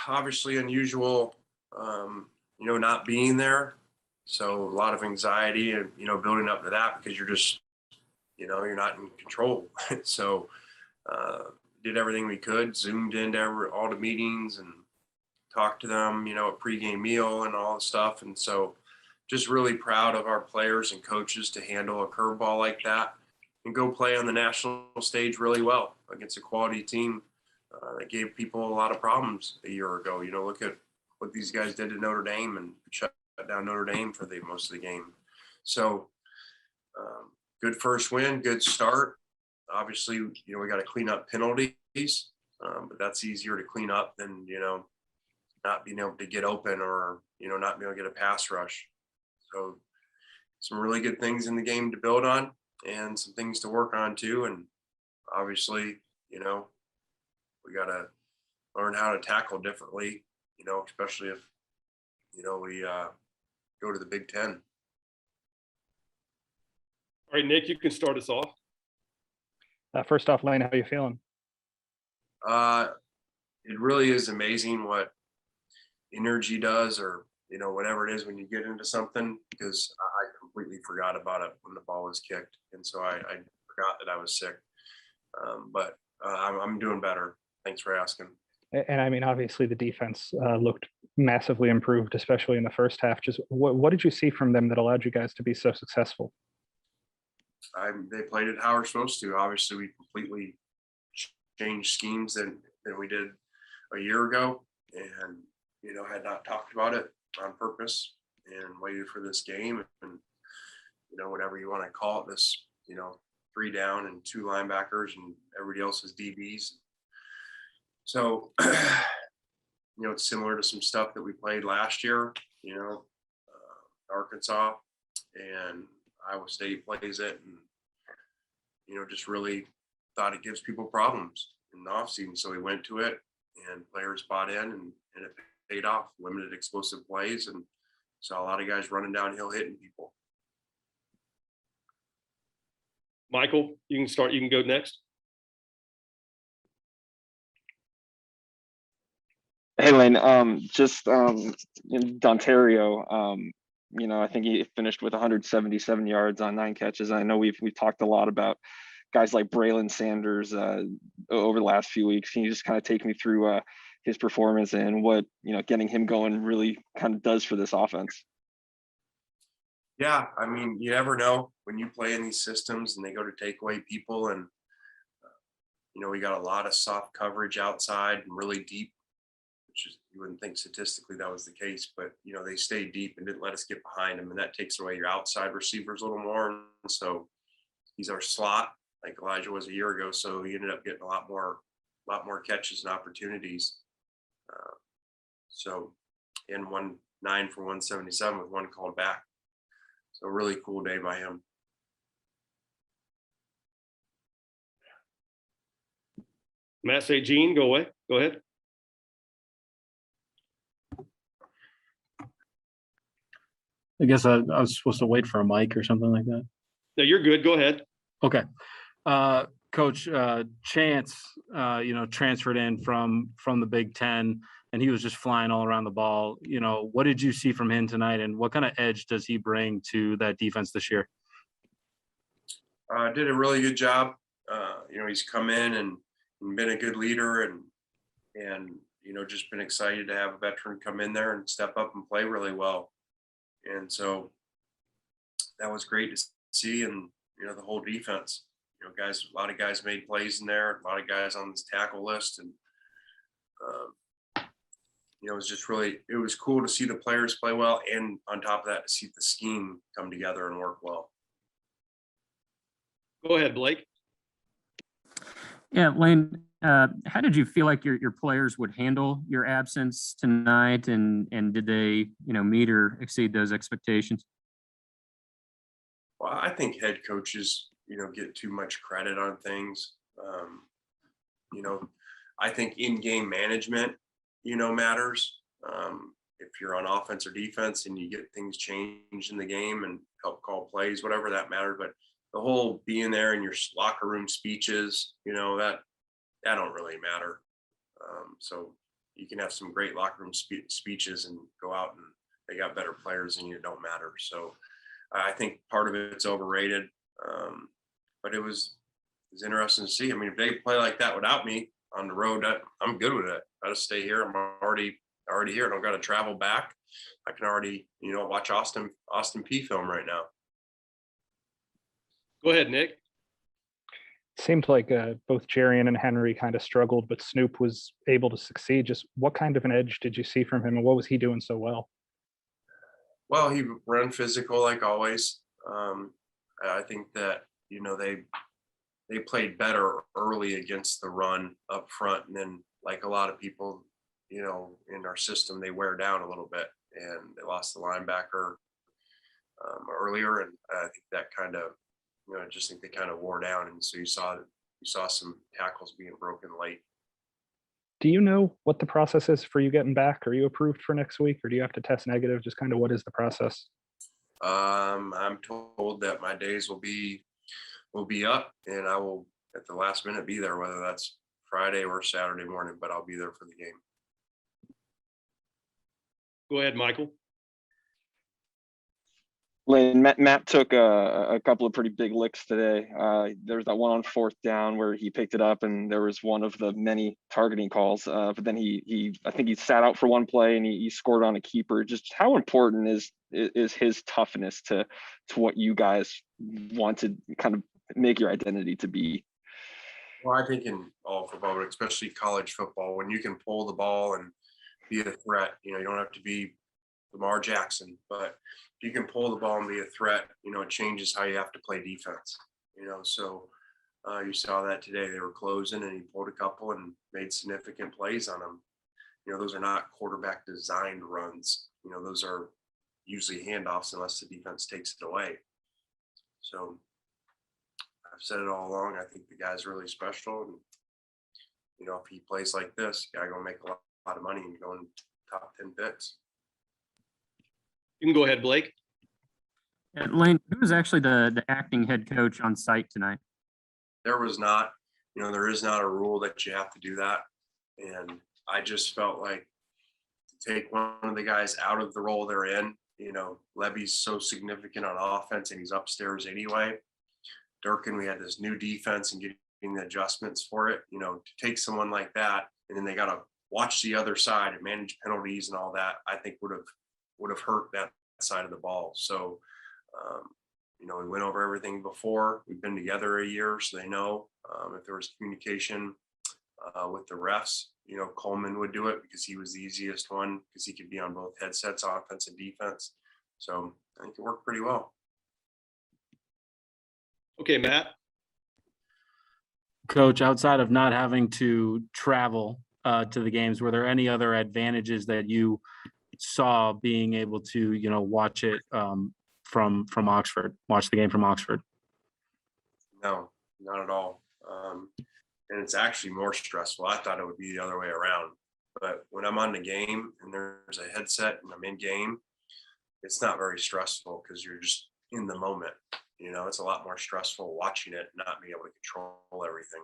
obviously unusual, not being there. So a lot of anxiety and, building up to that because you're just, you're not in control. So did everything we could, zoomed into all the meetings and talked to them, a pregame meal and all the stuff. And so just really proud of our players and coaches to handle a curveball like that and go play on the national stage really well against a quality team that gave people a lot of problems a year ago. Look at what these guys did to Notre Dame and shut down Notre Dame for the most of the game. So good first win, good start. Obviously, we got to clean up penalties, but that's easier to clean up than, not being able to get open or, not being able to get a pass rush. So some really good things in the game to build on and some things to work on too. And obviously, we got to learn how to tackle differently, especially if, we go to the Big Ten. All right, Nick, you can start us off. First off, Lane, how are you feeling? It really is amazing what energy does, or whatever it is when you get into something, because I completely forgot about it when the ball was kicked, and so I forgot that I was sick. But I'm doing better. Thanks for asking. And I mean, obviously, the defense looked massively improved, especially in the first half. Just what did you see from them that allowed you guys to be so successful? They played it how we're supposed to. Obviously, we completely changed schemes than we did a year ago, and had not talked about it on purpose and waited for this game and whatever you want to call it, this 3 down and 2 linebackers and everybody else is DBs. So it's similar to some stuff that we played last year, Arkansas and Iowa State plays it, and just really thought it gives people problems in the offseason. So we went to it, and players bought in, and it paid off. Limited explosive plays, and saw a lot of guys running downhill hitting people. Michael, you can start. You can go next. Hey, Lane. In Ontario, I think he finished with 177 yards on 9 catches. I know we've talked a lot about guys like Braylon Sanders over the last few weeks. Can you just kind of take me through his performance and what getting him going really kind of does for this offense? Yeah, I mean, you never know when you play in these systems and they go to take away people, and we got a lot of soft coverage outside and really deep, which is, you wouldn't think statistically that was the case, but they stayed deep and didn't let us get behind them, and that takes away your outside receivers a little more. And so he's our slot, like Elijah was a year ago, so he ended up getting a lot more catches and opportunities. And 9 for 177 with 1 called back. So a really cool day by him. Matt St. Jean, go ahead. I guess I was supposed to wait for a mic or something like that. No, you're good. Go ahead. Okay. Coach Chance, transferred in from the Big Ten, and he was just flying all around the ball. What did you see from him tonight, and what kind of edge does he bring to that defense this year? Did a really good job. He's come in and been a good leader, and just been excited to have a veteran come in there and step up and play really well. And so that was great to see. And the whole defense, a lot of guys made plays in there, a lot of guys on this tackle list, and it was cool to see the players play well, and on top of that, to see the scheme come together and work well. Go ahead, Blake. Yeah, Lane, how did you feel like your players would handle your absence tonight, and did they meet or exceed those expectations? Well, I think head coaches get too much credit on things. I think in-game management matters. If you're on offense or defense and you get things changed in the game and help call plays, whatever, that matters. But the whole being there in your locker room speeches, that don't really matter. So, you can have some great locker room speeches and go out and they got better players and you don't matter. So I think part of it's overrated. But it was interesting to see. I mean, if they play like that without me on the road, I'm good with it. I just stay here. I'm already here. I don't got to travel back. I can already, watch Austin P film right now. Go ahead, Nick. Seemed like both Jarian and Henry kind of struggled, but Snoop was able to succeed. Just what kind of an edge did you see from him, and what was he doing so well? Well, he ran physical like always. I think that they played better early against the run up front, and then like a lot of people, in our system, they wear down a little bit, and they lost the linebacker earlier, and I think that kind of, I just think they kind of wore down, and so you saw some tackles being broken late. Do you know what the process is for you getting back? Are you approved for next week, or do you have to test negative? Just kind of what is the process? I'm told that my days will be up, and I will at the last minute be there, whether that's Friday or Saturday morning, but I'll be there for the game. Go ahead, Michael. Lane, Matt took a couple of pretty big licks today. There's that one on 4th down where he picked it up, and there was one of the many targeting calls. But then I think he sat out for one play, and he scored on a keeper. Just how important is his toughness to what you guys want to kind of make your identity to be? Well, I think in all football, but especially college football, when you can pull the ball and be a threat, you don't have to be Lamar Jackson, but if you can pull the ball and be a threat, it changes how you have to play defense. So you saw that today. They were closing, and he pulled a couple and made significant plays on them. Those are not quarterback designed runs. Those are usually handoffs unless the defense takes it away. So I've said it all along. I think the guy's really special, and if he plays like this, guy gonna make a lot of money and go in top 10 picks. You can go ahead, Blake. Lane, who was actually the acting head coach on site tonight? There was not, there is not a rule that you have to do that. And I just felt like to take one of the guys out of the role they're in, Levy's so significant on offense and he's upstairs anyway. Durkin, we had this new defense and getting the adjustments for it, to take someone like that, and then they got to watch the other side and manage penalties and all that, I think would have hurt that side of the ball. So, we went over everything before. We've been together a year, so they know if there was communication with the refs, Coleman would do it because he was the easiest one because he could be on both headsets, offense and defense. So I think it worked pretty well. Okay, Matt. Coach, outside of not having to travel to the games, were there any other advantages that you saw being able to, watch it from Oxford, watch the game from Oxford? No, not at all. And it's actually more stressful. I thought it would be the other way around. But when I'm on the game and there's a headset and I'm in game, it's not very stressful because you're just in the moment. It's a lot more stressful watching it, not being able to control everything.